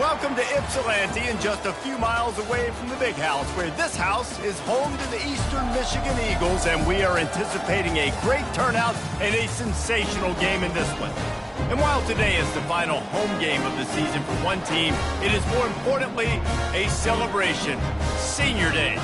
Welcome to Ypsilanti, and just a few miles away from the big house, where this house is home to the Eastern Michigan Eagles, and we are anticipating a great turnout and a sensational game in this one. And while today is the final home game of the season for one team, it is more importantly a celebration, Senior Day,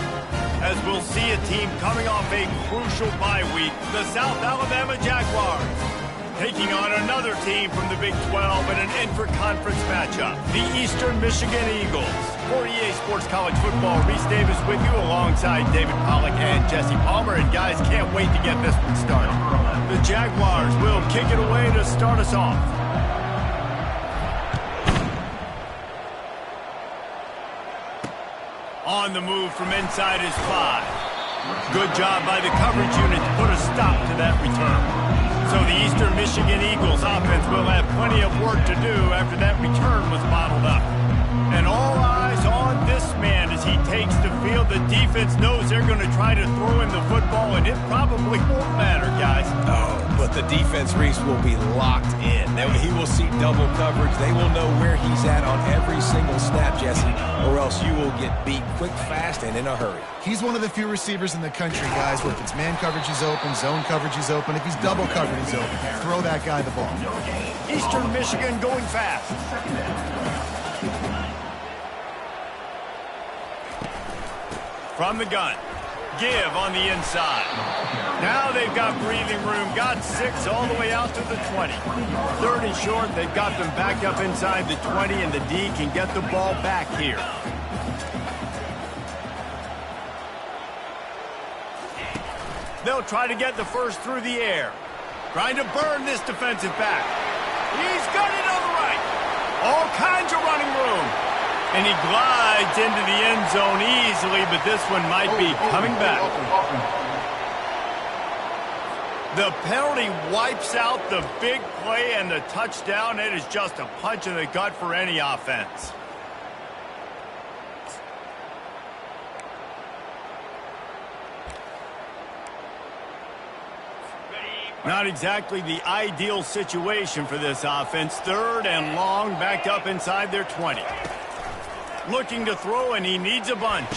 as we'll see a team coming off a crucial bye week, the South Alabama Jaguars, taking on another team from the Big 12 in an intra-conference matchup, the Eastern Michigan Eagles. For EA Sports College Football, Reese Davis with you alongside David Pollack and Jesse Palmer. And guys, can't wait to get this one started. The Jaguars will kick it away to start us off. On the move from inside is 5. Good job by the coverage unit to put a stop to that return. So the Eastern Michigan Eagles offense will have plenty of work to do after that return was bottled up. And all eyes on this man as he takes the field. The defense knows they're going to try to throw him the football, and it probably won't matter, guys. Oh, but the defense, Reese, will be locked in. He will see double coverage. They will know where he's at on every single snap, Jesse, or else you will get beat quick, fast, and in a hurry. He's one of the few receivers in the country, guys, where if it's man coverage, he's open, zone coverage, he's open. If he's double covered, he's open. Throw that guy the ball. Eastern Michigan going fast. From the gun. Give on the inside. Now they've got breathing room. Got 6 all the way out to the 20. Third and short. They've got them back up inside the 20, and the D can get the ball back here. They'll try to get the first through the air. Trying to burn this defensive back. He's got it on the right. All kinds of running room. And he glides into the end zone easily, but this one might be coming back. The penalty wipes out the big play and the touchdown. It is just a punch in the gut for any offense. Not exactly the ideal situation for this offense. Third and long, backed up inside their 20. Looking to throw, and he needs a bunch.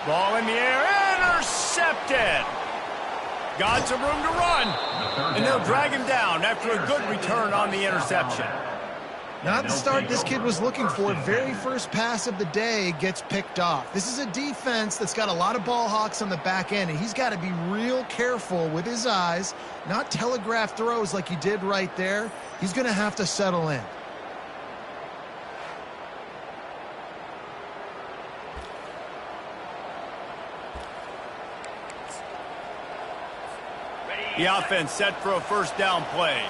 Ball in the air, intercepted. Got some room to run. And they'll drag him down after a good return on the interception. Not the start this kid was looking for. Very first pass of the day gets picked off. This is a defense that's got a lot of ball hawks on the back end, and he's got to be real careful with his eyes, not telegraph throws like he did right there. He's going to have to settle in. The offense set for a first down play.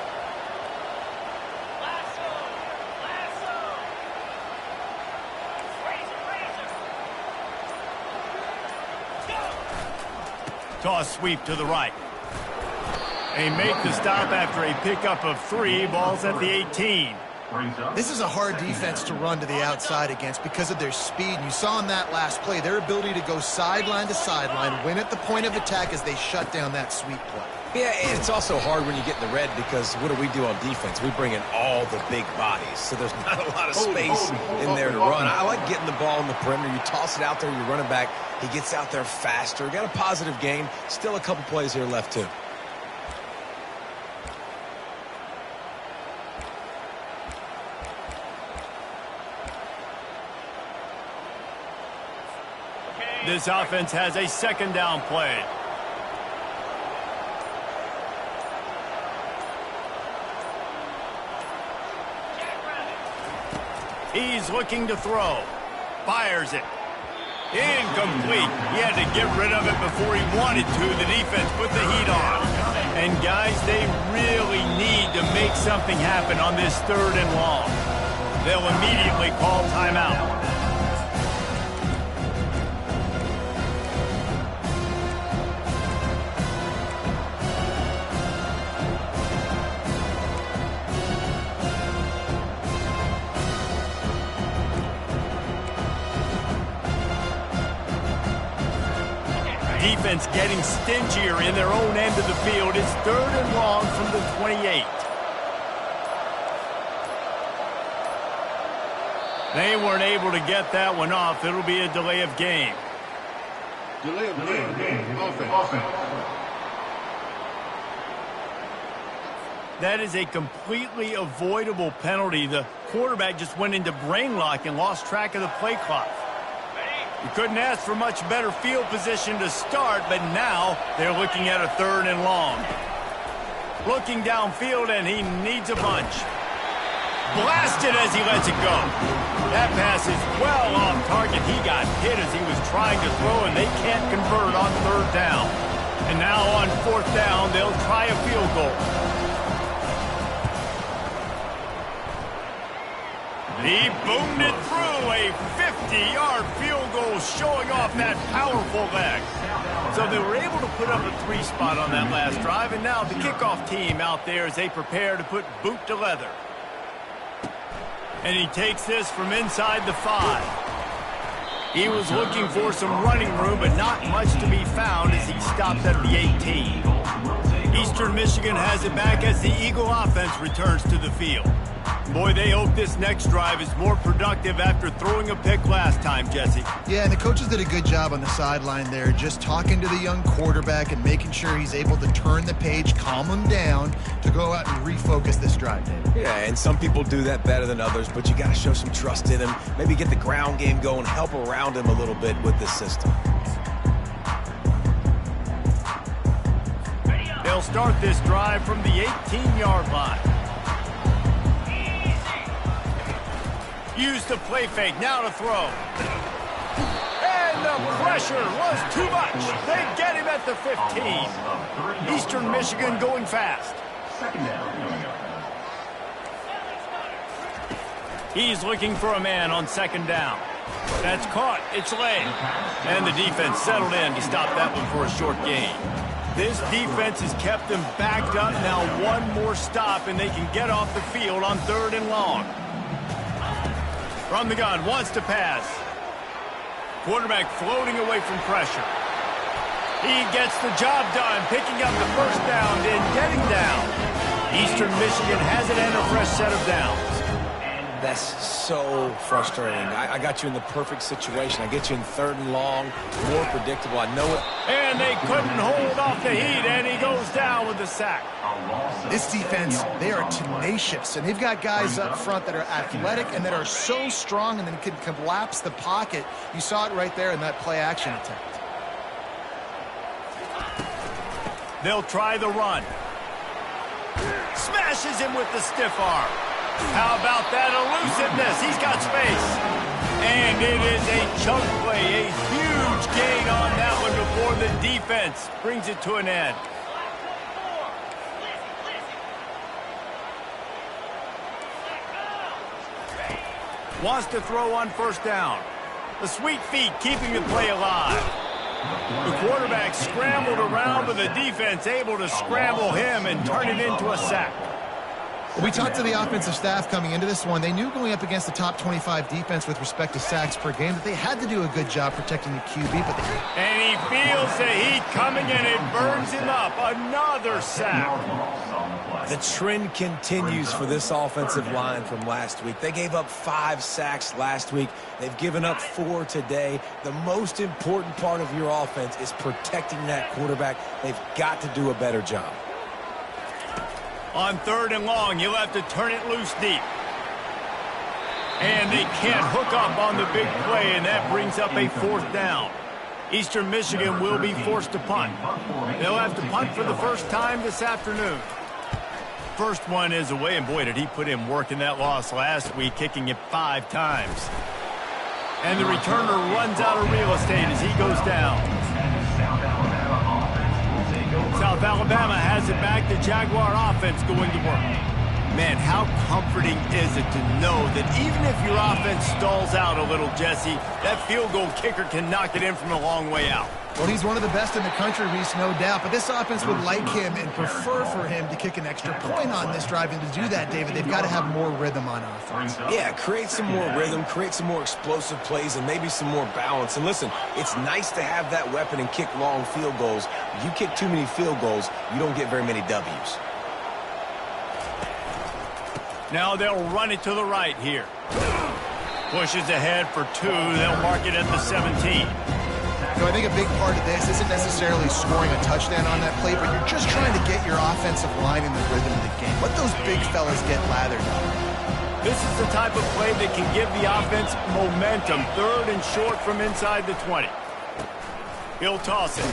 Toss sweep to the right. They make the stop after a pickup of 3. Ball's at the 18. This is a hard defense to run to the outside against because of their speed. And you saw in that last play their ability to go sideline to sideline, win at the point of attack as they shut down that sweep play. Yeah, and it's also hard when you get in the red because what do on defense? We bring in all the big bodies, so there's not a lot of space in there to run. I like getting the ball in the perimeter. You toss it out there, you run it back. He gets out there faster. Got a positive game. Still a couple plays here left, too. This offense has a second down play. He's looking to throw. Fires it. Incomplete. He had to get rid of it before he wanted to. The defense put the heat on. And guys, they really need to make something happen on this third and long. They'll immediately call timeout. Defense getting stingier in their own end of the field. It's third and long from the 28. They weren't able to get that one off. It'll be a delay of game. Delay of game. Offense. That is a completely avoidable penalty. The quarterback just went into brain lock and lost track of the play clock. You couldn't ask for much better field position to start, but now they're looking at a 3rd and long. Looking downfield, and he needs a bunch. Blasted as he lets it go. That pass is well off target. He got hit as he was trying to throw, and they can't convert on 3rd down. And now on 4th down, they'll try a field goal. He boomed it through, a 50-yard field goal showing off that powerful leg. So they were able to put up a 3 spot on that last drive, and now the kickoff team out there as they prepare to put boot to leather. And he takes this from inside the 5. He was looking for some running room, but not much to be found as he stopped at the 18. Eastern Michigan has it back as the Eagle offense returns to the field. Boy, they hope this next drive is more productive after throwing a pick last time, Jesse. Yeah, and the coaches did a good job on the sideline there, just talking to the young quarterback and making sure he's able to turn the page, calm him down to go out and refocus this drive, Dave. Yeah, and some people do that better than others, but you got to show some trust in him. Maybe get the ground game going, help around him a little bit with this system. They'll start this drive from the 18-yard line. Use the play fake, now to throw. And the pressure was too much. They get him at the 15. Eastern Michigan going fast. He's looking for a man on 2nd down. That's caught. It's late. And the defense settled in to stop that one for a short gain. This defense has kept them backed up. Now one more stop, and they can get off the field on 3rd and long. From the gun, wants to pass. Quarterback floating away from pressure. He gets the job done, picking up the 1st down and getting down. Eastern Michigan has it and a fresh set of downs. That's so frustrating. I got you in the perfect situation. I get you in 3rd and long, more predictable. I know it. And they couldn't hold off the heat, and he goes down with the sack. This defense, they are tenacious, and they've got guys up front that are athletic and that are so strong and then can collapse the pocket. You saw it right there in that play-action attempt. They'll try the run. Smashes him with the stiff arm. How about that elusiveness? He's got space. And it is a chunk play, a huge gain on that one before the defense brings it to an end. Wants to throw on 1st down. The sweet feet keeping the play alive. The quarterback scrambled around, but the defense able to scramble him and turn it into a sack. We talked to the offensive staff coming into this one. They knew going up against the top 25 defense with respect to sacks per game that they had to do a good job protecting the QB. And he feels the heat coming and it burns him up. Another sack. The trend continues for this offensive line from last week. They gave up 5 sacks last week. They've given up 4 today. The most important part of your offense is protecting that quarterback. They've got to do a better job. On 3rd and long, you'll have to turn it loose deep. And they can't hook up on the big play, and that brings up a 4th down. Eastern Michigan will be forced to punt. They'll have to punt for the first time this afternoon. First one is away, and boy, did he put in work in that loss last week, kicking it 5 times. And the returner runs out of real estate as he goes down. South Alabama has it back. The Jaguar offense going to work. Man, how comforting is it to know that even if your offense stalls out a little, Jesse, that field goal kicker can knock it in from a long way out. Well, he's one of the best in the country, Reese, no doubt. But this offense would like him and prefer for him to kick an extra point on this drive. And to do that, David, they've got to have more rhythm on offense. Yeah, create some more rhythm, create some more explosive plays, and maybe some more balance. And listen, it's nice to have that weapon and kick long field goals. If you kick too many field goals, you don't get very many W's. Now they'll run it to the right here. Pushes ahead for 2. They'll mark it at the 17. So I think a big part of this isn't necessarily scoring a touchdown on that play, but you're just trying to get your offensive line in the rhythm of the game. Let those big fellas get lathered up. This is the type of play that can give the offense momentum. 3rd and short from inside the 20. He'll toss it.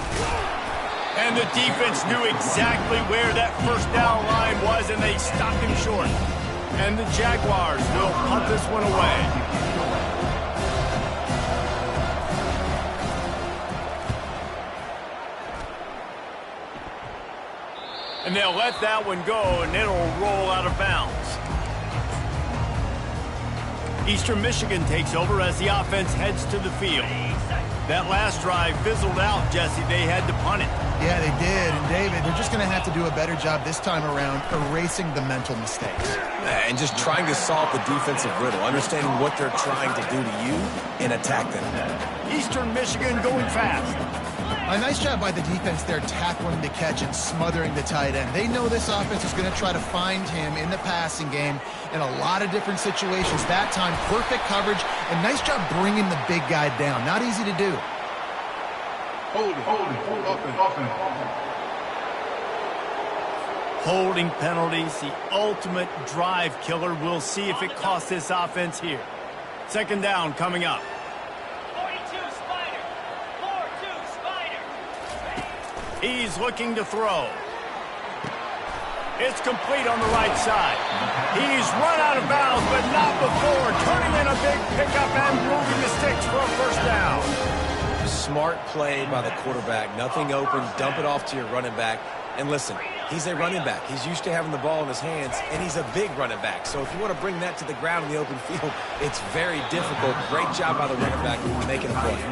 And the defense knew exactly where that first down line was, and they stopped him short. And the Jaguars will punt this one away. And they'll let that one go, and it'll roll out of bounds. Eastern Michigan takes over as the offense heads to the field. That last drive fizzled out, Jesse. They had to punt it. Yeah, they did. And, David, they're just going to have to do a better job this time around erasing the mental mistakes. And just trying to solve the defensive riddle, understanding what they're trying to do to you and attack them. Eastern Michigan going fast. A nice job by the defense there, tackling the catch and smothering the tight end. They know this offense is going to try to find him in the passing game in a lot of different situations. That time, perfect coverage, and nice job bringing the big guy down. Not easy to do. Holding penalties, the ultimate drive killer. We'll see if it costs this offense here. 2nd down coming up. He's looking to throw. It's complete on the right side. He's run out of bounds, but not before. Turning in a big pickup and moving the sticks for a 1st down. Smart play by the quarterback. Nothing open. Dump it off to your running back. And listen, he's a running back. He's used to having the ball in his hands, and he's a big running back. So if you want to bring that to the ground in the open field, it's very difficult. Great job by the running back making a play.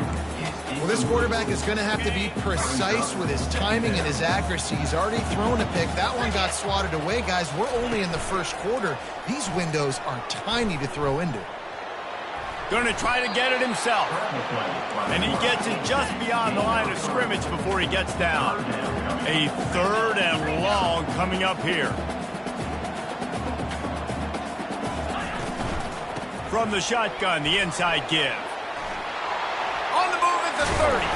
Well, this quarterback is going to have to be precise with his timing and his accuracy. He's already thrown a pick. That one got swatted away, guys. We're only in the 1st quarter. These windows are tiny to throw into. Going to try to get it himself. And he gets it just beyond the line of scrimmage before he gets down. A 3rd and long coming up here. From the shotgun, the inside give. On the move at the 30.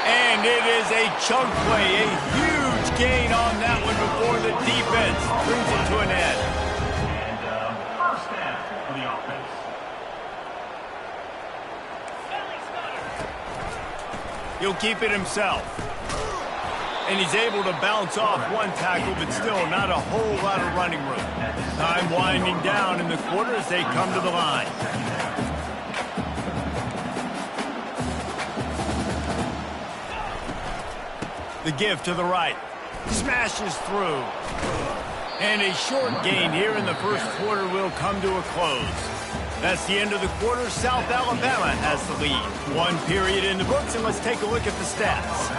And it is a chunk play, a huge gain on that one before the defense brings it to an end. And 1st down for the offense. He'll keep it himself. And he's able to bounce off one tackle, but still not a whole lot of running room. Time winding down in the quarter as they come to the line. The give to the right. Smashes through. And a short gain here in the 1st quarter will come to a close. That's the end of the quarter. South Alabama has the lead. 1 period in the books, and let's take a look at the stats.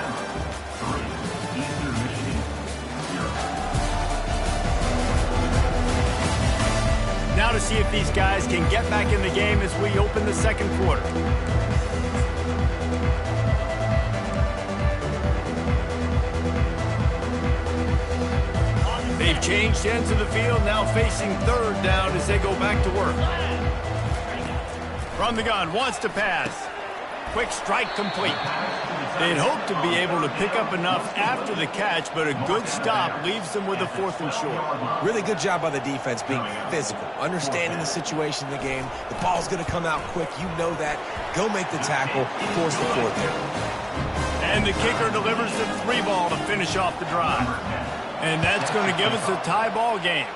Now to see if these guys can get back in the game as we open the 2nd quarter. They've changed ends of the field, now facing 3rd down as they go back to work. From the gun, wants to pass. Quick strike complete. They'd hope to be able to pick up enough after the catch, but a good stop leaves them with a 4th and short. Really good job by the defense being physical, understanding the situation in the game. The ball's going to come out quick. You know that. Go make the tackle, force the 4th down. And the kicker delivers the 3 ball to finish off the drive. And that's going to give us a tie ball game.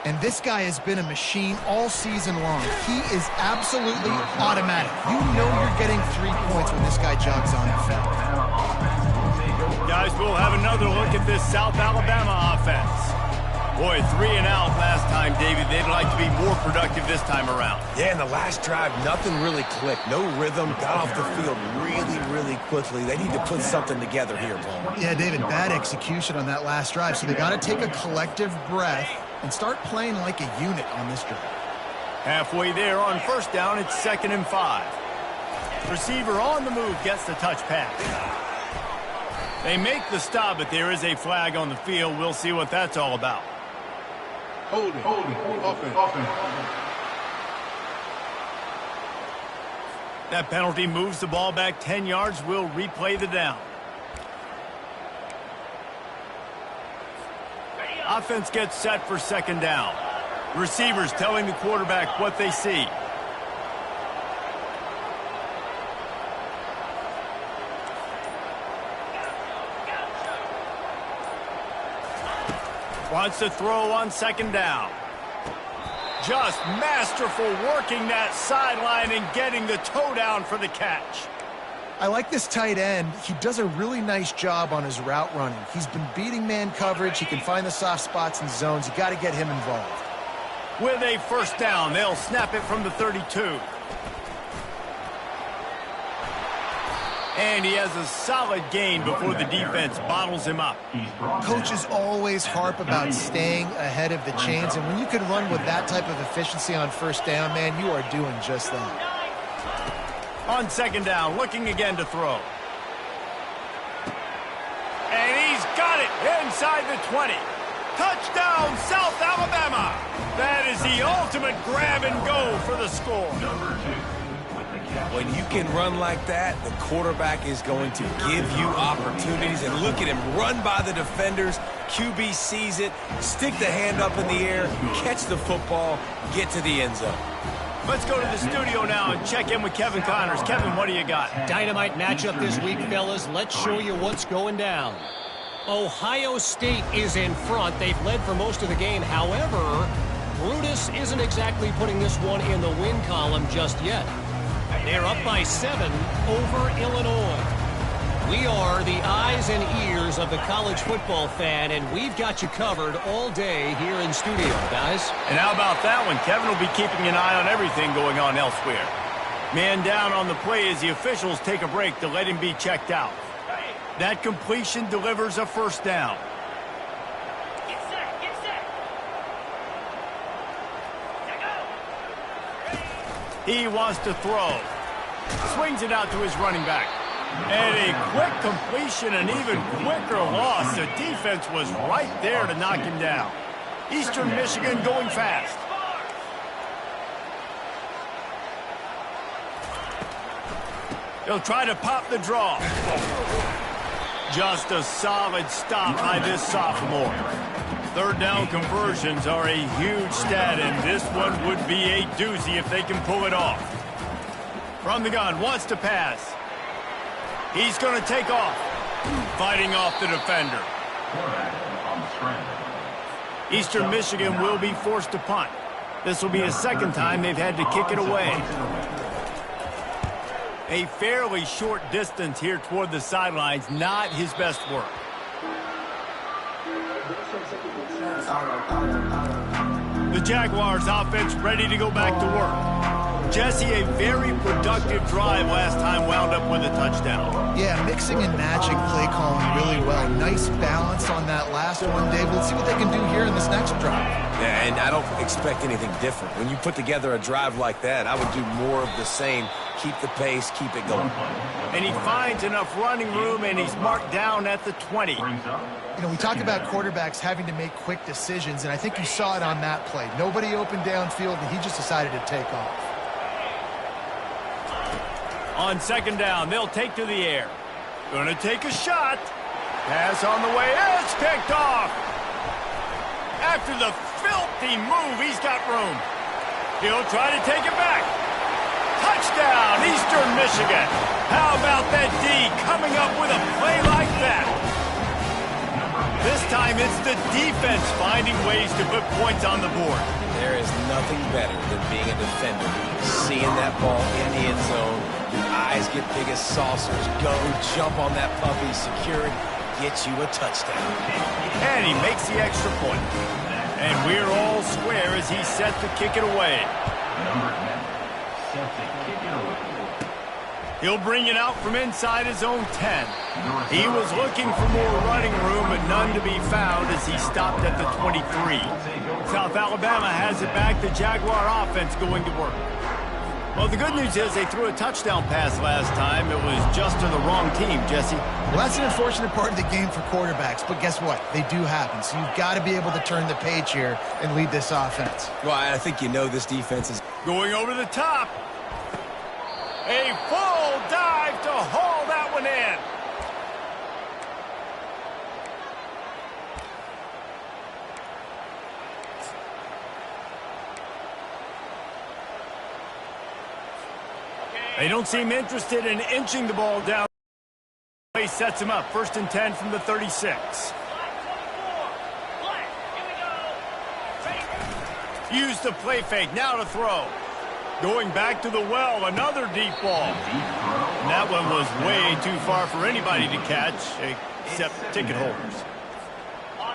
And this guy has been a machine all season long. He is absolutely automatic. You know you're getting 3 points when this guy jogs on the field. Guys, we'll have another look at this South Alabama offense. Boy, 3 and out last time, David. They'd like to be more productive this time around. Yeah, in the last drive, nothing really clicked. No rhythm. Got off the field really, really quickly. They need to put something together here, Paul. Yeah, David, bad execution on that last drive. So they got to take a collective breath and start playing like a unit on this drive. Halfway there on 1st down, it's 2nd and 5. Receiver on the move gets the touch pass. They make the stop, but there is a flag on the field. We'll see what that's all about. Holding. Offense. That penalty moves the ball back 10 yards. We'll replay the down. Offense gets set for second down. Receivers telling the quarterback what they see. Wants to throw on second down. Just masterful working that sideline and getting the toe down for the catch. I like this tight end. He does a really nice job on his route running. He's been beating man coverage. He can find the soft spots and zones. You got to get him involved. With a first down, they'll snap it from the 32. And he has a solid gain before the defense bottles him up. Coaches always harp about staying ahead of the chains, and when you can run with that type of efficiency on first down, man, you are doing just that. On second down, looking again to throw. And he's got it inside the 20. Touchdown, South Alabama. That is the ultimate grab and go for the score. When you can run like that, the quarterback is going to give you opportunities. And look at him run by the defenders. QB sees it, stick the hand up in the air, catch the football, get to the end zone. Let's go to the studio now and check in with Kevin Connors. Kevin, what do you got? Dynamite matchup this week, fellas. Let's show you what's going down. Ohio State is in front. They've led for most of the game. However, Brutus isn't exactly putting this one in the win column just yet. They're up by 7 over Illinois. We are the eyes and ears of the college football fan, and we've got you covered all day here in studio, guys. And how about that one? Kevin will be keeping an eye on everything going on elsewhere. Man down on the play as the officials take a break to let him be checked out. That completion delivers a first down. Get set, get set. He wants to throw. Swings it out to his running back. And a quick completion, an even quicker loss. The defense was right there to knock him down. Eastern Michigan going fast. He'll try to pop the draw. Just a solid stop by this sophomore. Third down conversions are a huge stat, and this one would be a doozy if they can pull it off. From the gun, wants to pass. He's going to take off. Fighting off the defender. Eastern Michigan will be forced to punt. This will be the second time they've had to kick it away. A fairly short distance here toward the sidelines, not his best work. The Jaguars offense ready to go back to work. Jesse, a very productive drive last time wound up with a touchdown. Yeah, mixing and matching play calling really well. Nice balance on that last one, Dave. Let's see what they can do here in this next drive. Yeah, and I don't expect anything different. When you put together a drive like that, I would do more of the same. Keep the pace, keep it going. And he finds enough running room, and he's marked down at the 20. You know, we talk about quarterbacks having to make quick decisions, and I think you saw it on that play. Nobody opened downfield, and he just decided to take off. On second down, they'll take to the air. Gonna take a shot. Pass on the way. It's picked off. After the filthy move, he's got room. He'll try to take it back. Touchdown, Eastern Michigan. How about that D coming up with a play like that? This time it's the defense finding ways to put points on the board. There is nothing better than being a defender. Seeing that ball in the end zone, your eyes get big as saucers. Go, jump on that puppy, secure it, get you a touchdown. And he makes the extra point. And we're all square as he's set to kick it away. He'll bring it out from inside his own 10. He was looking for more running room, but none to be found as he stopped at the 23. South Alabama has it back. The Jaguar offense going to work. Well, the good news is they threw a touchdown pass last time. It was just to the wrong team, Jesse. Well, that's an unfortunate part of the game for quarterbacks, but guess what? They do happen, so you've got to be able to turn the page here and lead this offense. Well, I think you know this defense is going over the top. A full dive to haul that one in. They don't seem interested in inching the ball down. He sets him up. 1st and 10 from the 36. Use the play fake. Now to throw. Going back to the well. Another deep ball. And that one was way too far for anybody to catch, except ticket holders.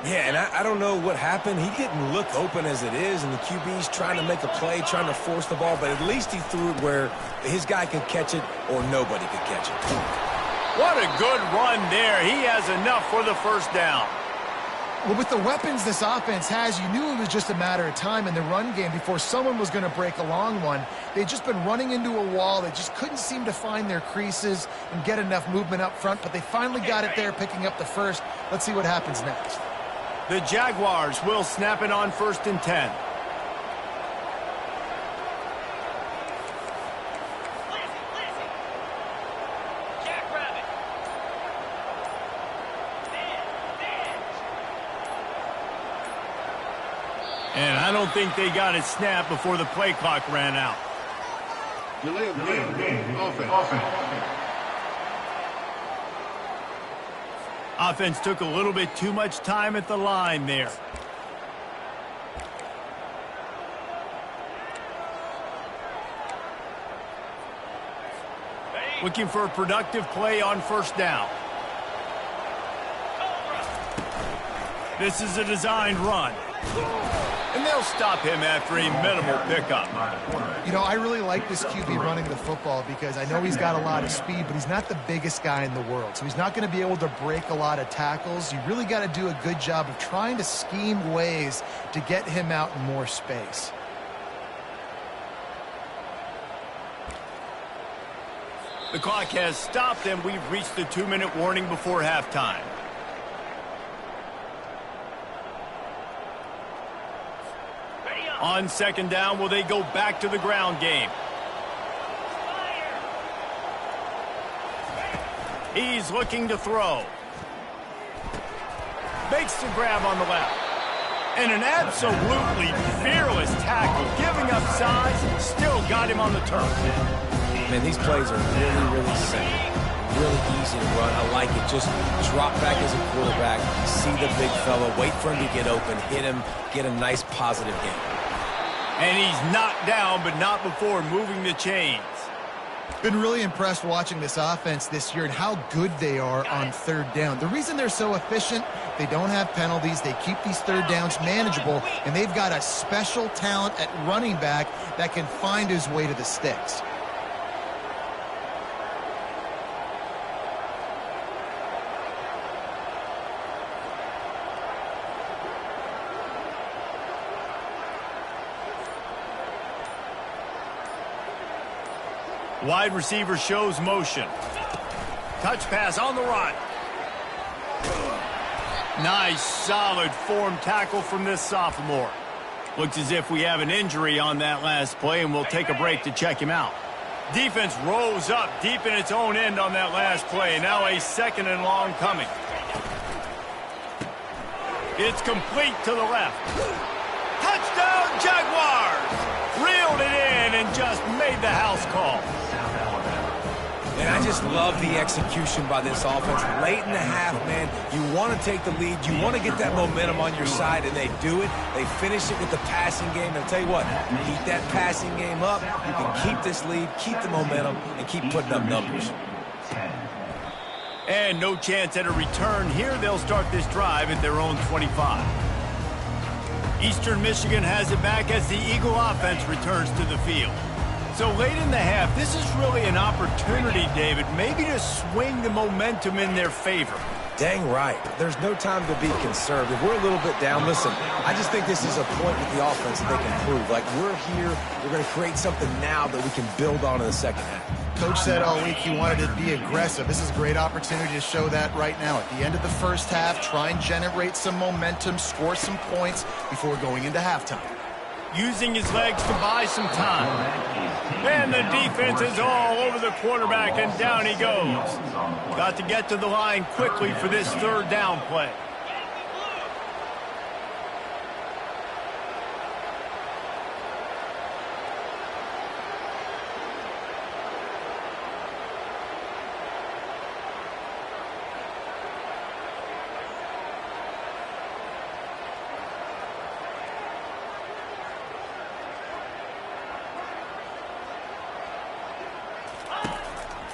Yeah, and I don't know what happened. He didn't look open as it is, and the QB's trying to make a play, trying to force the ball, but at least he threw it where his guy could catch it or nobody could catch it. What a good run there. He has enough for the 1st down. Well, with the weapons this offense has, you knew it was just a matter of time in the run game before someone was going to break a long one. They'd just been running into a wall. They just couldn't seem to find their creases and get enough movement up front, but they finally got it there, picking up the 1st. Let's see what happens next. The Jaguars will snap it on 1st and 10. And I don't think they got it snapped before the play clock ran out. Delay of game. Offense. Offense took a little bit too much time at the line there. Looking for a productive play on 1st down. This is a designed run. And they'll stop him after a minimal pickup. You know, I really like this QB running the football because I know he's got a lot of speed, but he's not the biggest guy in the world. So he's not going to be able to break a lot of tackles. You really got to do a good job of trying to scheme ways to get him out in more space. The clock has stopped, and we've reached the 2-minute warning before halftime. On 2nd down, will they go back to the ground game? He's looking to throw. Makes the grab on the left. And an absolutely fearless tackle, giving up size, still got him on the turf. Man, these plays are really, really simple. Really easy to run. I like it. Just drop back as a quarterback, see the big fella, wait for him to get open, hit him, get a nice positive game. And he's knocked down, but not before moving the chains. Been really impressed watching this offense this year and how good they are on 3rd down. The reason they're so efficient, they don't have penalties. They keep these 3rd downs manageable, and they've got a special talent at running back that can find his way to the sticks. Wide receiver shows motion. Touch pass on the run. Nice, solid form tackle from this sophomore. Looks as if we have an injury on that last play, and we'll take a break to check him out. Defense rose up deep in its own end on that last play. Now a 2nd and long coming. It's complete to the left. Touchdown, Jaguars! Reeled it in and just made the house call. And I just love the execution by this offense. Late in the half, man, you want to take the lead. You want to get that momentum on your side, and they do it. They finish it with the passing game. And I'll tell you what, keep that passing game up. You can keep this lead, keep the momentum, and keep putting up numbers. And no chance at a return here. They'll start this drive at their own 25. Eastern Michigan has it back as the Eagle offense returns to the field. So late in the half, this is really an opportunity, David, maybe to swing the momentum in their favor. Dang right. There's no time to be conservative. We're a little bit down. Listen, I just think this is a point with the offense that they can prove. Like, we're here, we're going to create something now that we can build on in the second half. Coach said all week he wanted to be aggressive. This is a great opportunity to show that right now. At the end of the 1st half, try and generate some momentum, score some points before going into halftime. using his legs to buy some time. And the defense is all over the quarterback, and down he goes. Got to get to the line quickly for this third down play.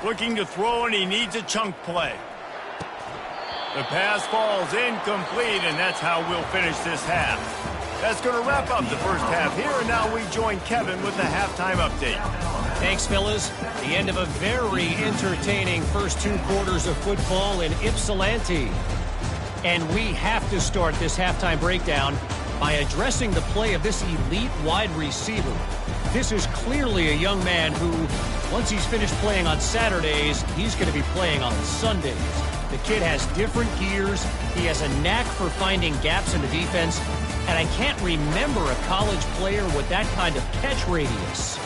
Looking to throw, and he needs a chunk play. The pass falls incomplete, and that's how we'll finish this half. That's going to wrap up the first half here, and now we join Kevin with the halftime update. Thanks, fellas. The end of a very entertaining first 2 quarters of football in Ypsilanti. And we have to start this halftime breakdown by addressing the play of this elite wide receiver. This is clearly a young man who, once he's finished playing on Saturdays, he's going to be playing on Sundays. The kid has different gears. He has a knack for finding gaps in the defense. And I can't remember a college player with that kind of catch radius.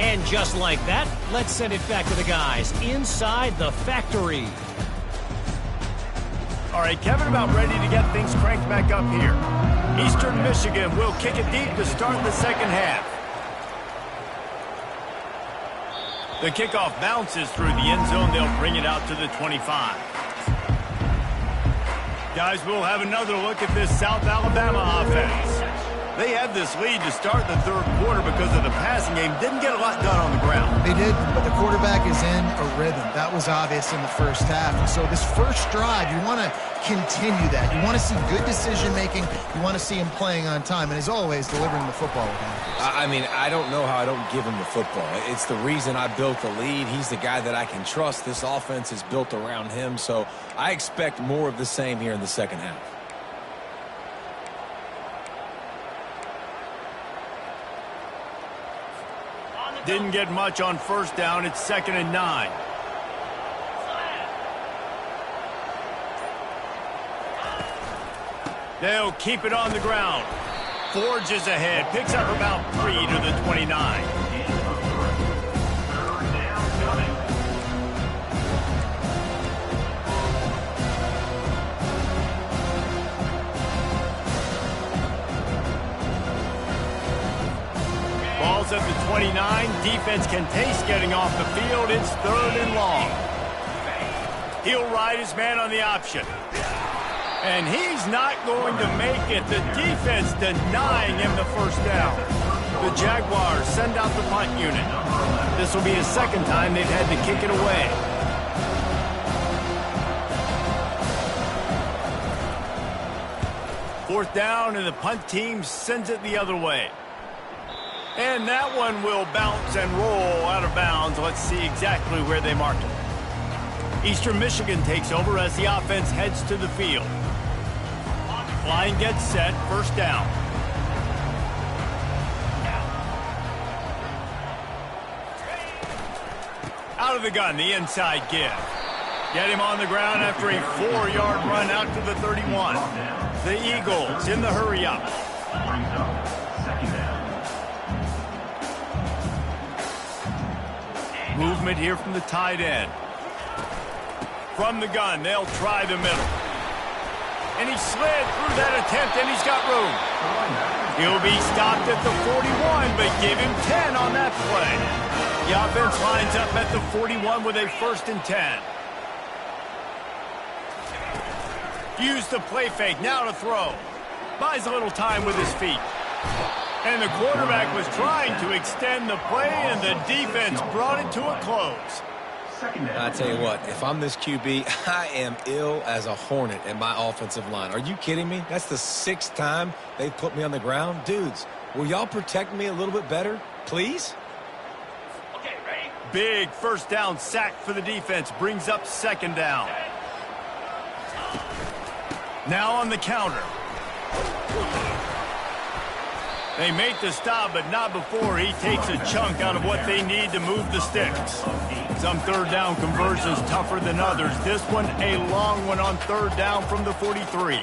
And just like that, let's send it back to the guys inside the factory. All right, Kevin, about ready to get things cranked back up here. Eastern Michigan will kick it deep to start the second half. The kickoff bounces through the end zone. They'll bring it out to the 25. Guys, we'll have another look at this South Alabama offense. They had this lead to start the third quarter because of the passing game. Didn't get a lot done on the ground. They did, but the quarterback is in a rhythm. That was obvious in the first half. And so this first drive, you want to continue that. You want to see good decision-making. You want to see him playing on time. And as always, delivering the football with accuracy. I mean, I don't know how I don't give him the football. It's the reason I built the lead. He's the guy that I can trust. This offense is built around him. So I expect more of the same here in the second half. Didn't get much on first down. It's 2nd and 9. They'll keep it on the ground. Forges ahead. Picks up about 3 to the 29. Ball's at the 29. Defense can taste getting off the field. It's 3rd and long. He'll ride his man on the option. And he's not going to make it. The defense denying him the first down. The Jaguars send out the punt unit. This will be the second time they've had to kick it away. Fourth down, and the punt team sends it the other way. And that one will bounce and roll out of bounds. Let's see exactly where they mark it. Eastern Michigan takes over as the offense heads to the field. Line gets set, first down. Out of the gun, the inside give. Get him on the ground after a 4-yard run out to the 31. The Eagles in the hurry up. Movement here from the tight end. From the gun, they'll try the middle. And he slid through that attempt, and he's got room. He'll be stopped at the 41, but give him 10 on that play. The offense lines up at the 41 with a 1st and 10. Use the play fake, now to throw. Buys a little time with his feet. And the quarterback was trying to extend the play, and the defense brought it to a close. I tell you what, if I'm this QB, I am ill as a hornet at my offensive line. Are you kidding me? That's the 6th time they've put me on the ground. Dudes, will y'all protect me a little bit better, please? Okay, ready? Big first down sack for the defense. Brings up 2nd down. Now on the counter. They make the stop, but not before he takes a chunk out of what they need to move the sticks. Some 3rd down conversions tougher than others. This one, a long one on 3rd down from the 43.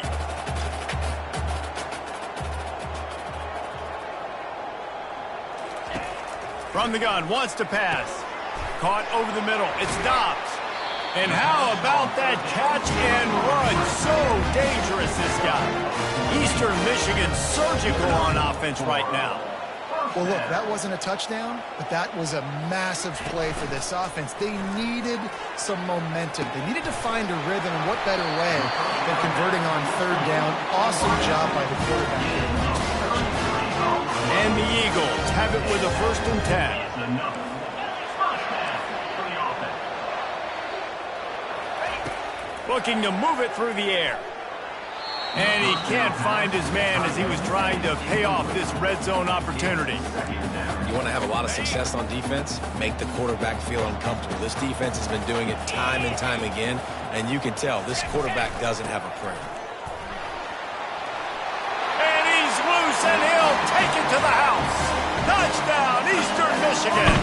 From the gun, wants to pass. Caught over the middle. It's Dobbs. And how about that catch and run? So dangerous, this guy. Eastern Michigan surgical on offense right now. Well, look, that wasn't a touchdown, but that was a massive play for this offense. They needed some momentum. They needed to find a rhythm, and what better way than converting on third down. Awesome job by the quarterback. And the Eagles have it with a 1st and 10. Looking to move it through the air. And he can't find his man as he was trying to pay off this red zone opportunity. You want to have a lot of success on defense? Make the quarterback feel uncomfortable. This defense has been doing it time and time again, and you can tell this quarterback doesn't have a prayer. And he's loose, and he'll take it to the house. Touchdown, Eastern Michigan.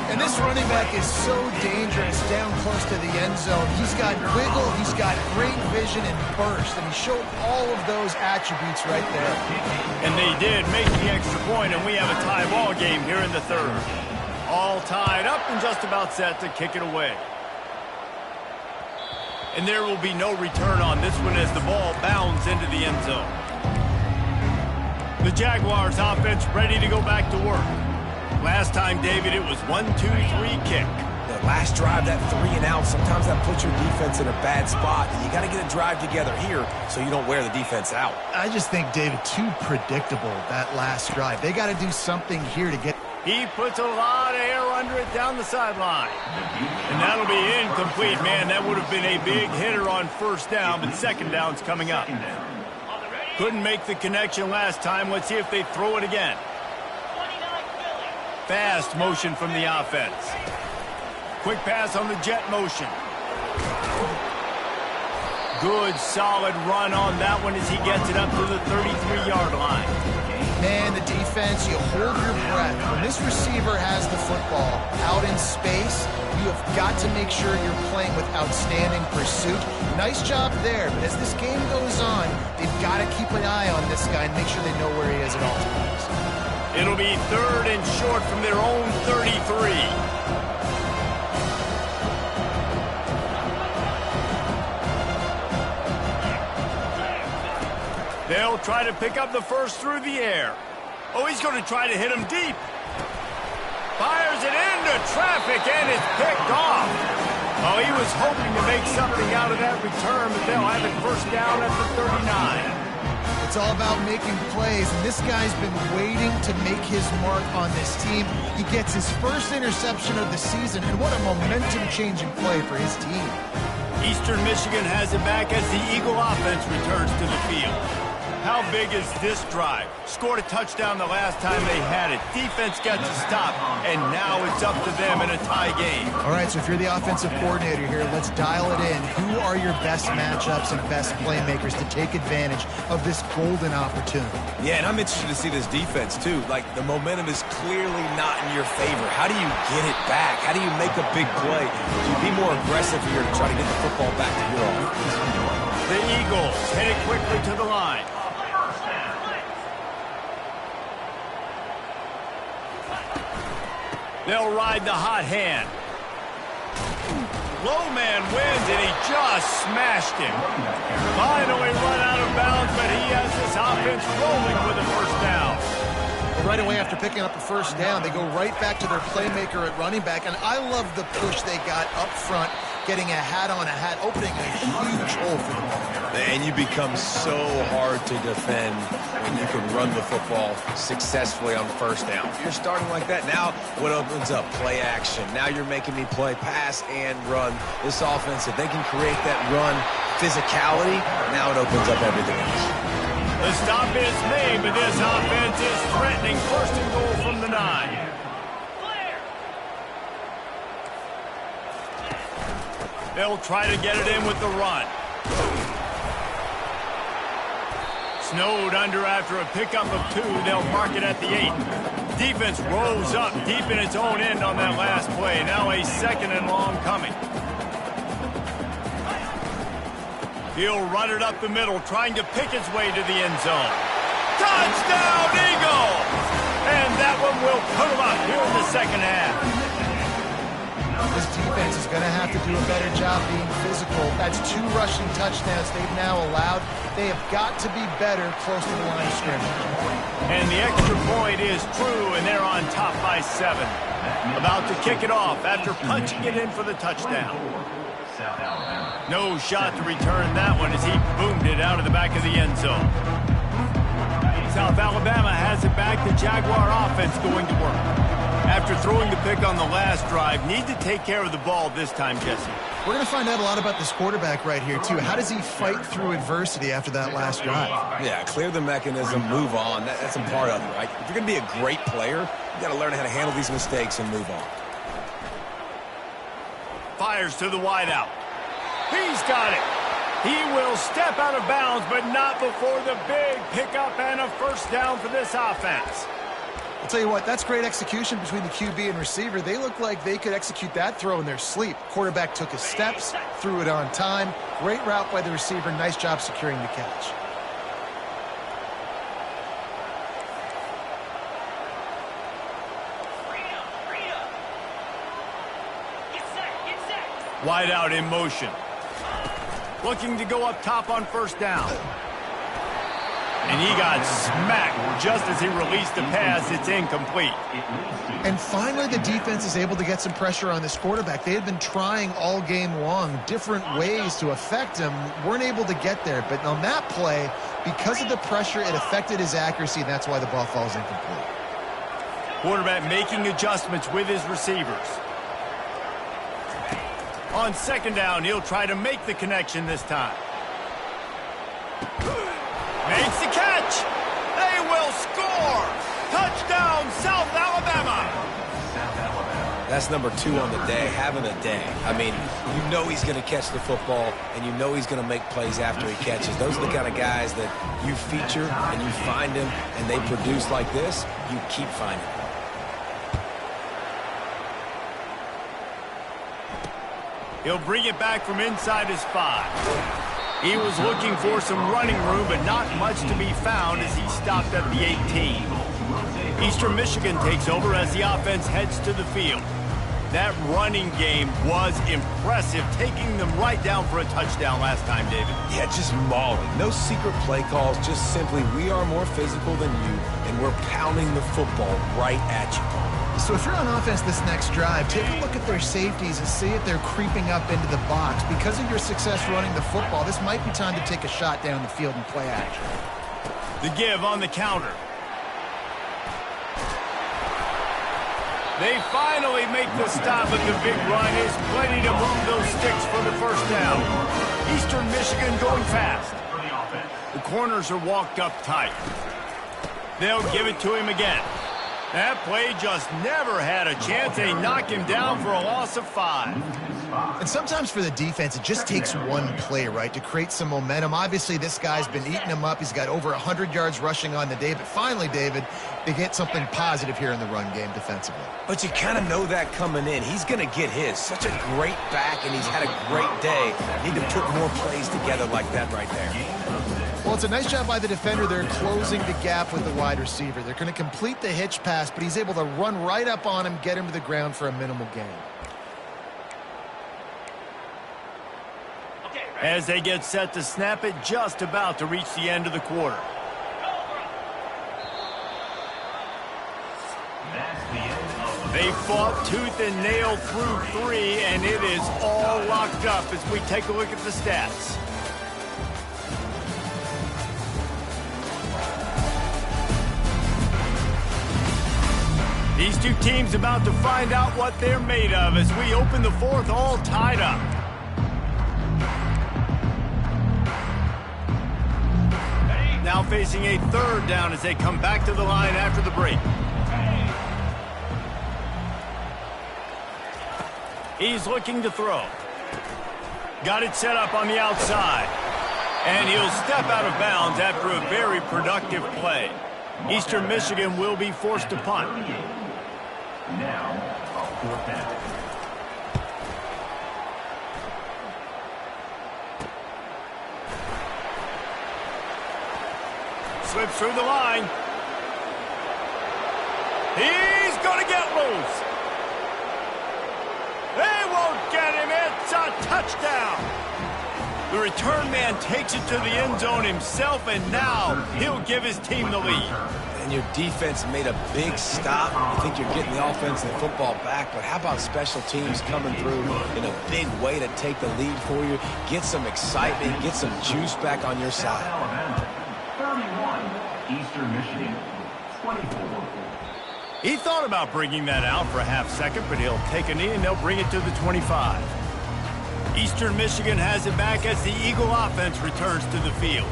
And this running back is so dangerous down close to the end zone. He's got wiggle, he's got great vision and burst, and he showed all of those attributes right there. And they did make the extra point, and we have a tie ball game here in the 3rd. All tied up and just about set to kick it away. And there will be no return on this one as the ball bounds into the end zone. The Jaguars offense ready to go back to work. Last time, David, it was 1-2-3 kick. The last drive, that 3 and out, sometimes that puts your defense in a bad spot. You got to get a drive together here so you don't wear the defense out. I just think, David, too predictable, that last drive. They got to do something here to get... He puts a lot of air under it down the sideline. And that'll be incomplete, man. That would have been a big hitter on 1st down, but 2nd down's coming up. Couldn't make the connection last time. Let's see if they throw it again. Fast motion from the offense. Quick pass on the jet motion. Good, solid run on that one as he gets it up to the 33-yard line. Man, the defense, you hold your breath. When this receiver has the football out in space, you have got to make sure you're playing with outstanding pursuit. Nice job there, but as this game goes on, they've got to keep an eye on this guy and make sure they know where he is at all times. It'll be 3rd and short from their own 33. They'll try to pick up the 1st through the air. Oh, he's going to try to hit him deep. Fires it into traffic, and it's picked off. Oh, he was hoping to make something out of that return, but they'll have it 1st down at the 39. It's all about making plays, and this guy's been waiting to make his mark on this team. He gets his 1st interception of the season, and what a momentum-changing play for his team. Eastern Michigan has it back as the Eagle offense returns to the field. How big is this drive? Scored a touchdown the last time they had it. Defense got to stop, and now it's up to them in a tie game. All right, so if you're the offensive coordinator here, let's dial it in. Who are your best matchups and best playmakers to take advantage of this golden opportunity? Yeah, and I'm interested to see this defense, too. Like, the momentum is clearly not in your favor. How do you get it back? How do you make a big play? Do you be more aggressive here to try to get the football back to your offense? The Eagles hit it quickly to the line. They'll ride the hot hand. Low man wins, and he just smashed him. Finally run out of bounds, but he has this offense rolling with a 1st down. Well, right away after picking up a 1st down, they go right back to their playmaker at running back, and I love the push they got up front, getting a hat on a hat, opening a huge hole for the ball. And you become so hard to defend when you can run the football successfully on 1st down. If you're starting like that, now what opens up? Play action. Now you're making me play pass and run. This offense, if they can create that run physicality, now it opens up everything else. The stop is made, but this offense is threatening 1st and goal from the 9. They'll try to get it in with the run. Snowed under after a pickup of 2. They'll mark it at the 8. Defense rose up deep in its own end on that last play. Now a 2nd and long coming. He'll run it up the middle, trying to pick his way to the end zone. Touchdown, Eagles! And that one will put them up here in the second half. This defense is going to have to do a better job being physical. That's 2 rushing touchdowns they've now allowed. They have got to be better close to the line of scrimmage. And the extra point is true, and they're on top by 7. About to kick it off after punching it in for the touchdown. No shot to return that one as he boomed it out of the back of the end zone. South Alabama has it back. The Jaguar offense going to work. After throwing the pick on the last drive, need to take care of the ball this time, Jesse. We're going to find out a lot about this quarterback right here, too. How does he fight through adversity after that last drive? Yeah, clear the mechanism, move on. That's a part of it, right? If you're going to be a great player, you got to learn how to handle these mistakes and move on. Fires to the wideout. He's got it. He will step out of bounds, but not before the big pickup and a first down for this offense. I'll tell you what, that's great execution between the QB and receiver. They look like they could execute that throw in their sleep. Quarterback took his steps, threw it on time. Great route by the receiver. Nice job securing the catch. Wide out in motion. Looking to go up top on first down. And he got smacked just as he released the pass. It's incomplete. And finally, the defense is able to get some pressure on this quarterback. They had been trying all game long different ways to affect him. Weren't able to get there. But on that play, because of the pressure, it affected his accuracy, and that's why the ball falls incomplete. Quarterback making adjustments with his receivers. On second down, he'll try to make the connection this time. Makes the catch. They will score. Touchdown, South Alabama. That's number 2 on the day, having a day. I mean, you know he's going to catch the football, and you know he's going to make plays after he catches. Those are the kind of guys that you feature and you find them, and they produce like this, you keep finding them. He'll bring it back from inside his 5. He was looking for some running room, but not much to be found as he stopped at the 18. Eastern Michigan takes over as the offense heads to the field. That running game was impressive, taking them right down for a touchdown last time, David. Yeah, just mauling. No secret play calls, just simply we are more physical than you, and we're pounding the football right at you. So if you're on offense this next drive, take a look at their safeties and see if they're creeping up into the box. Because of your success running the football, this might be time to take a shot down the field and play action. The give on the counter. They finally make the stop, but the big run is plenty to move those sticks for the first down. Eastern Michigan going fast. The corners are walked up tight. They'll give it to him again. That play just never had a chance. They knock him down for a loss of 5. And sometimes for the defense, it just takes one play, right, to create some momentum. Obviously, this guy's been eating him up. He's got over 100 yards rushing on the day. But finally, David, they get something positive here in the run game defensively. But you kind of know that coming in. He's going to get his. Such a great back, and he's had a great day. Need to put more plays together like that right there. Well, it's a nice job by the defender. They're closing the gap with the wide receiver. They're going to complete the hitch pass, but he's able to run right up on him, get him to the ground for a minimal gain. As they get set to snap it, just about to reach the end of the quarter. They fought tooth and nail through 3, and it is all locked up as we take a look at the stats. These two teams about to find out what they're made of as we open the 4th all tied up. Now facing a 3rd down as they come back to the line after the break. He's looking to throw. Got it set up on the outside. And he'll step out of bounds after a very productive play. Eastern Michigan will be forced to punt. Now, a 4th down. Slips through the line. He's going to get loose. They won't get him. It's a touchdown. The return man takes it to the end zone himself, and now he'll give his team the lead. And your defense made a big stop. You think you're getting the offense and the football back, but how about special teams coming through in a big way to take the lead for you, get some excitement, get some juice back on your side. 31, Eastern Michigan, 24. He thought about bringing that out for a half second, but he'll take a knee and they'll bring it to the 25. Eastern Michigan has it back as the Eagle offense returns to the field.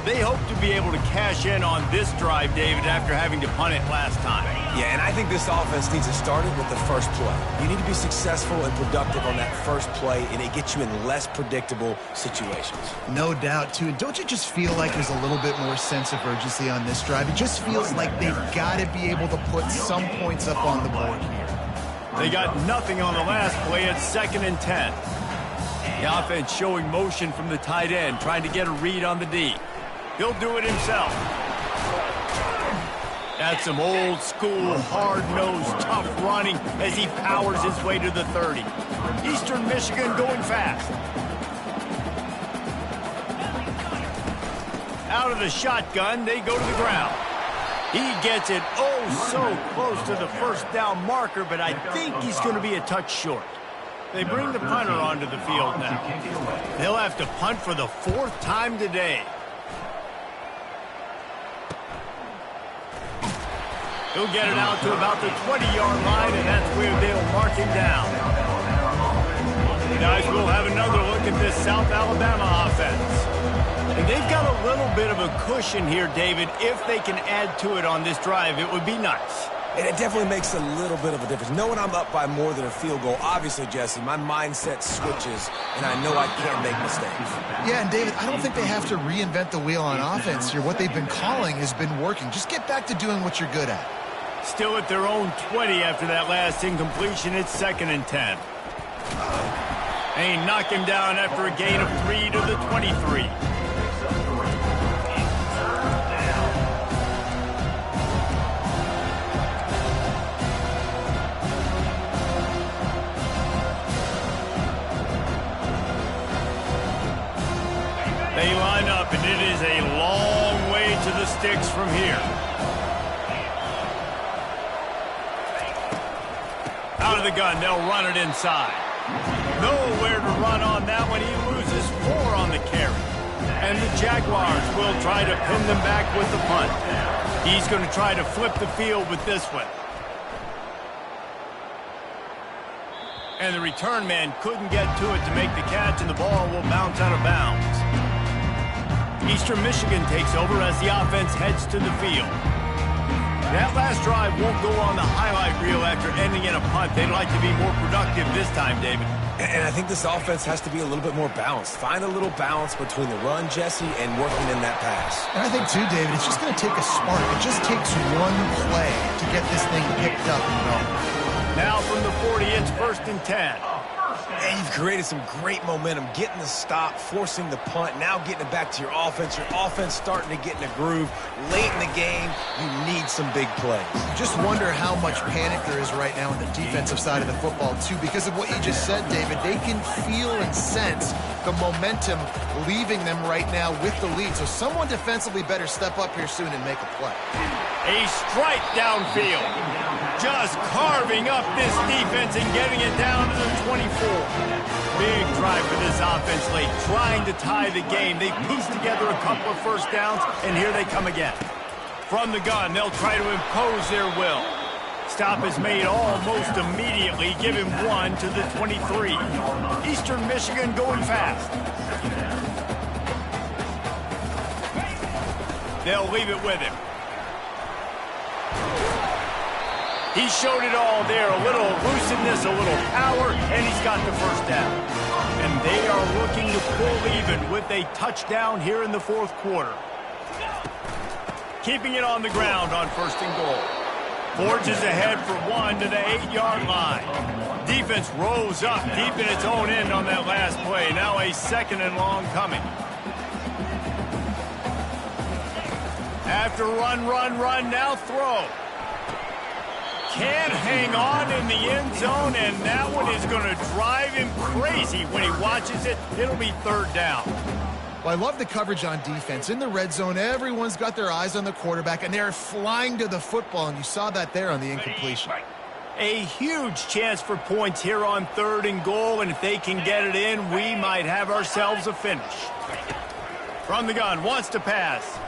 They hope to be able to cash in on this drive, David, after having to punt it last time. Yeah, and I think this offense needs to start it with the first play. You need to be successful and productive on that first play, and it gets you in less predictable situations. No doubt, too. And don't you just feel like there's a little bit more sense of urgency on this drive? It just feels like they've got to be able to put some points up on the board here. They got nothing on the last play at 2nd and 10. The offense showing motion from the tight end, trying to get a read on the D. He'll do it himself. That's some old school, hard-nosed, tough running as he powers his way to the 30. Eastern Michigan going fast. Out of the shotgun, they go to the ground. He gets it oh so close to the first down marker, but I think he's going to be a touch short. They bring the punter onto the field now. They'll have to punt for the 4th time today. He'll get it out to about the 20-yard line, and that's where they'll mark him down. Guys, we'll have another look at this South Alabama offense. And they've got a little bit of a cushion here, David. If they can add to it on this drive, it would be nice. And it definitely makes a little bit of a difference. Knowing I'm up by more than a field goal, obviously, Jesse, my mindset switches, and I know I can't make mistakes. Yeah, and David, I don't think they have to reinvent the wheel on offense here. What they've been calling has been working. Just get back to doing what you're good at. Still at their own 20 after that last incompletion. It's 2nd and 10. They knock him down after a gain of 3 to the 23. They line up, and it is a long way to the sticks from here. Out of the gun, they'll run it inside. Nowhere to run on that one. He loses 4 on the carry. And the Jaguars will try to pin them back with the punt. He's going to try to flip the field with this one. And the return man couldn't get to it to make the catch, and the ball will bounce out of bounds. Eastern Michigan takes over as the offense heads to the field. That last drive won't go on the highlight reel after ending in a punt. They'd like to be more productive this time, David. And I think this offense has to be a little bit more balanced. Find a little balance between the run, Jesse, and working in that pass. And I think, too, David, it's just going to take a spark. It just takes one play to get this thing picked up and going. Now from the 40, it's 1st and 10. And you've created some great momentum, getting the stop, forcing the punt, now getting it back to your offense. Your offense starting to get in a groove. Late in the game, you need some big plays. Just wonder how much panic there is right now on the defensive side of the football, too, because of what you just said, David. They can feel and sense the momentum leaving them right now with the lead. So someone defensively better step up here soon and make a play. A strike downfield. Just carving up this defense and getting it down to the 24. Big drive for this offense late, trying to tie the game. They pieced together a couple of first downs, and here they come again. From the gun, they'll try to impose their will. Stop is made almost immediately. Give him 1 to the 23. Eastern Michigan going fast. They'll leave it with him. He showed it all there. A little elusiveness, a little power, and he's got the first down. And they are looking to pull even with a touchdown here in the 4th quarter. Keeping it on the ground on 1st and goal. Forges ahead for 1 to the 8-yard line. Defense rose up deep in its own end on that last play. Now a 2nd and long coming. After run, now throw. can't hang on in the end zone, and that one is going to drive him crazy when he watches it. It'll be third down. Well, I love the coverage on defense. In the red zone, everyone's got their eyes on the quarterback, and they're flying to the football, and you saw that there on the incompletion. A huge chance for points here on 3rd and goal, and if they can get it in, we might have ourselves a finish. From the gun, wants to pass.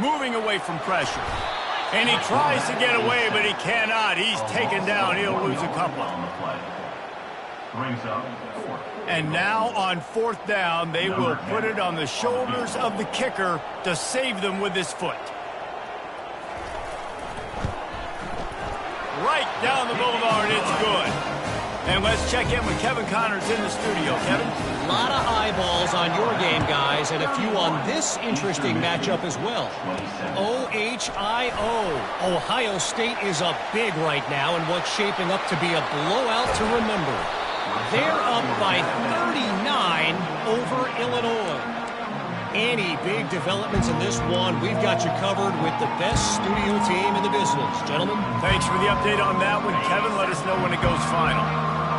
Moving away from pressure. And he tries to get away, but he cannot. He's taken down. He'll lose a couple. And now on 4th down, they will put it on the shoulders of the kicker to save them with his foot. Right down the boulevard, it's good. And let's check in with Kevin Connors in the studio. Kevin? A lot of eyeballs on your game, guys, and a few on this interesting matchup as well. OHIO. Ohio State is up big right now in what's shaping up to be a blowout to remember. They're up by 39 over Illinois. Any big developments in this one, we've got you covered with the best studio team in the business. Gentlemen? Thanks for the update on that one, Kevin. Let us know when it goes final.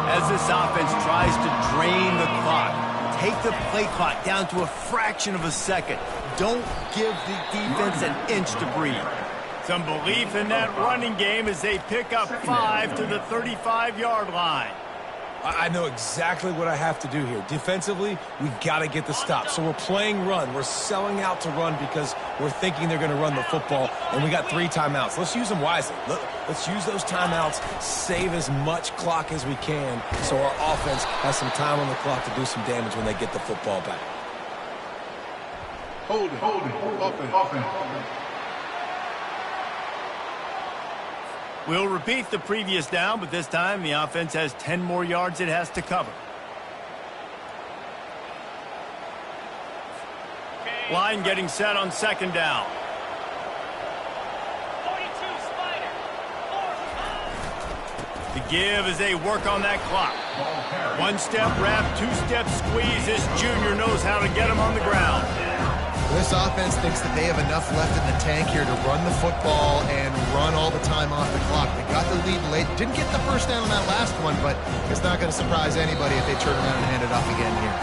As this offense tries to drain the clock, take the play clock down to a fraction of a second. Don't give the defense an inch to breathe. Some belief in that running game as they pick up 5 to the 35-yard line. I know exactly what I have to do here. Defensively, we've got to get the stop. So we're playing run. We're selling out to run because we're thinking they're going to run the football, and we got 3 timeouts. Let's use them wisely. Let's use those timeouts, save as much clock as we can so our offense has some time on the clock to do some damage when they get the football back. Hold it. Offense. We'll repeat the previous down, but this time the offense has 10 more yards it has to cover. Line getting set on 2nd down. The give as they work on that clock. 1-step wrap, 2-step squeeze. This junior knows how to get him on the ground. This offense thinks that they have enough left in the tank here to run the football and run all the time off the clock. They got the lead late. Didn't get the first down on that last one, but it's not going to surprise anybody if they turn around and hand it off again here.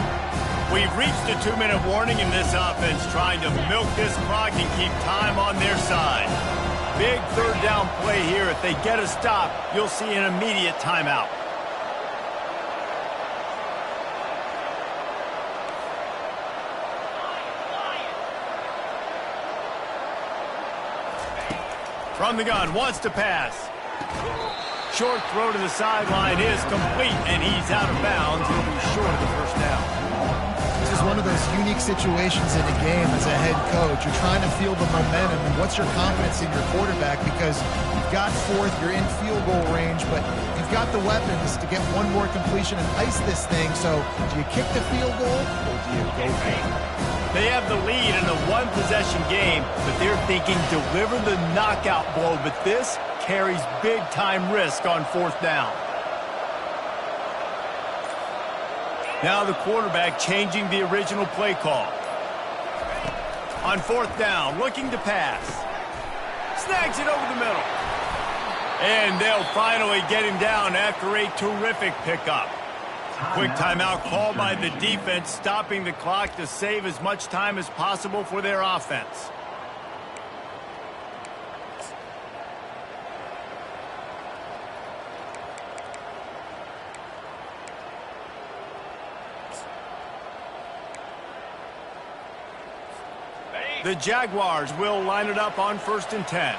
We've reached the 2-minute warning in this offense, trying to milk this clock and keep time on their side. Big 3rd down play here. If they get a stop, you'll see an immediate timeout. From the gun, wants to pass. Short throw to the sideline is complete, and he's out of bounds. He'll be short of the first down. This is one of those unique situations in a game as a head coach. You're trying to feel the momentum, and what's your confidence in your quarterback? Because you've got 4th, you're in field goal range, but you've got the weapons to get one more completion and ice this thing. So do you kick the field goal, or do you go for it? They have the lead in a 1-possession game, but they're thinking deliver the knockout blow, but this carries big-time risk on 4th down. Now the quarterback changing the original play call. On 4th down, looking to pass. Snags it over the middle. And they'll finally get him down after a terrific pickup. Quick timeout called by the defense, stopping the clock to save as much time as possible for their offense. The Jaguars will line it up on 1st and 10.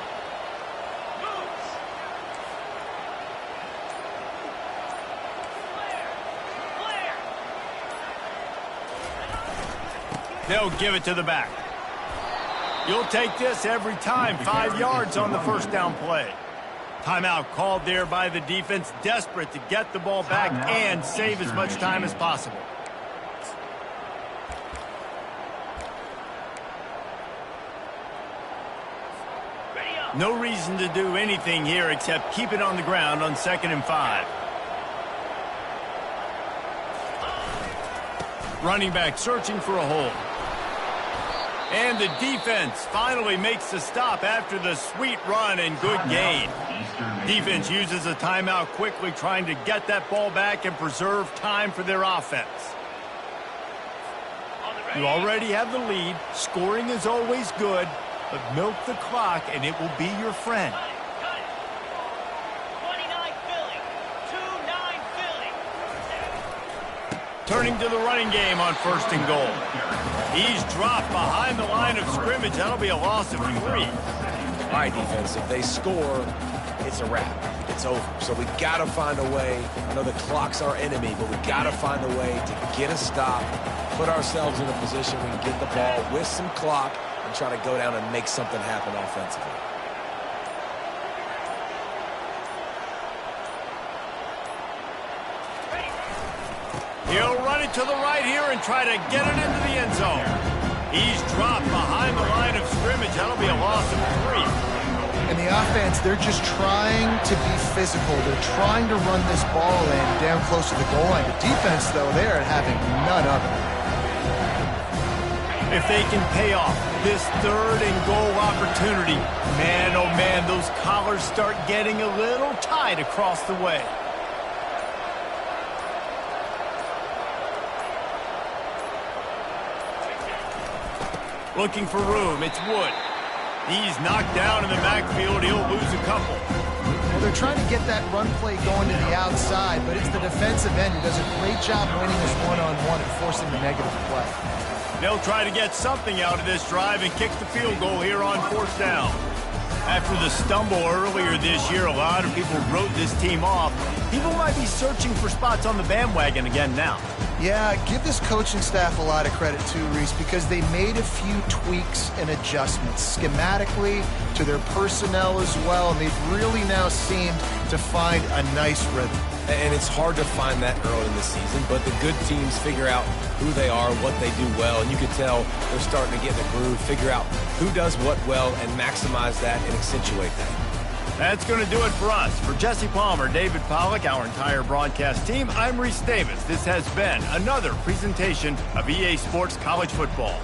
They'll give it to the back. You'll take this every time. 5 yards on the 1st down play. Timeout called there by the defense, desperate to get the ball back and save as much time as possible. No reason to do anything here except keep it on the ground on 2nd and 5. Running back searching for a hole. And the defense finally makes the stop after the sweet run and good gain. Defense uses a timeout quickly, trying to get that ball back and preserve time for their offense. You already have the lead. Scoring is always good, but milk the clock and it will be your friend. 29 filling. 2-9 filling. Turning to the running game on 1st and goal. He's dropped behind the line of scrimmage. That'll be a loss of 3. All right, defense, if they score, it's a wrap. It's over. So we got to find a way. I know the clock's our enemy, but we got to find a way to get a stop, put ourselves in a position we can get the ball with some clock and try to go down and make something happen offensively. He'll run it to the right here and try to get it into the end zone. He's dropped behind the line of scrimmage. That'll be a loss of 3. And the offense, they're just trying to be physical. They're trying to run this ball in down close to the goal line. The defense, though, they're having none of it. If they can pay off this 3rd and goal opportunity, man, oh man, those collars start getting a little tight across the way. Looking for room, it's Wood. He's knocked down in the backfield. He'll lose a couple. Well, they're trying to get that run play going to the outside, but it's the defensive end who does a great job winning this one-on-one and forcing the negative play. They'll try to get something out of this drive and kick the field goal here on 4th down. After the stumble earlier this year, a lot of people wrote this team off. People might be searching for spots on the bandwagon again now. Yeah, give this coaching staff a lot of credit too, Reese, because they made a few tweaks and adjustments schematically to their personnel as well, and they've really now seemed to find a nice rhythm. And it's hard to find that early in the season, but the good teams figure out who they are, what they do well, and you can tell they're starting to get in the groove, figure out who does what well, and maximize that and accentuate that. That's going to do it for us. For Jesse Palmer, David Pollack, our entire broadcast team, I'm Reese Davis. This has been another presentation of EA Sports College Football.